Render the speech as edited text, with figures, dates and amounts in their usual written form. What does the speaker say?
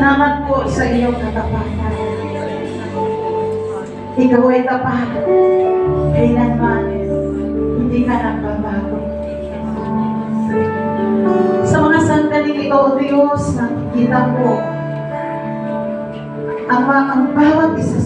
Salamat po sa iyong katapatan. Ikaw ay tapat. Kailanman, hindi ka nagbabago. Sa mga sandaling ito, O Diyos, nakikita ko ang bawat isa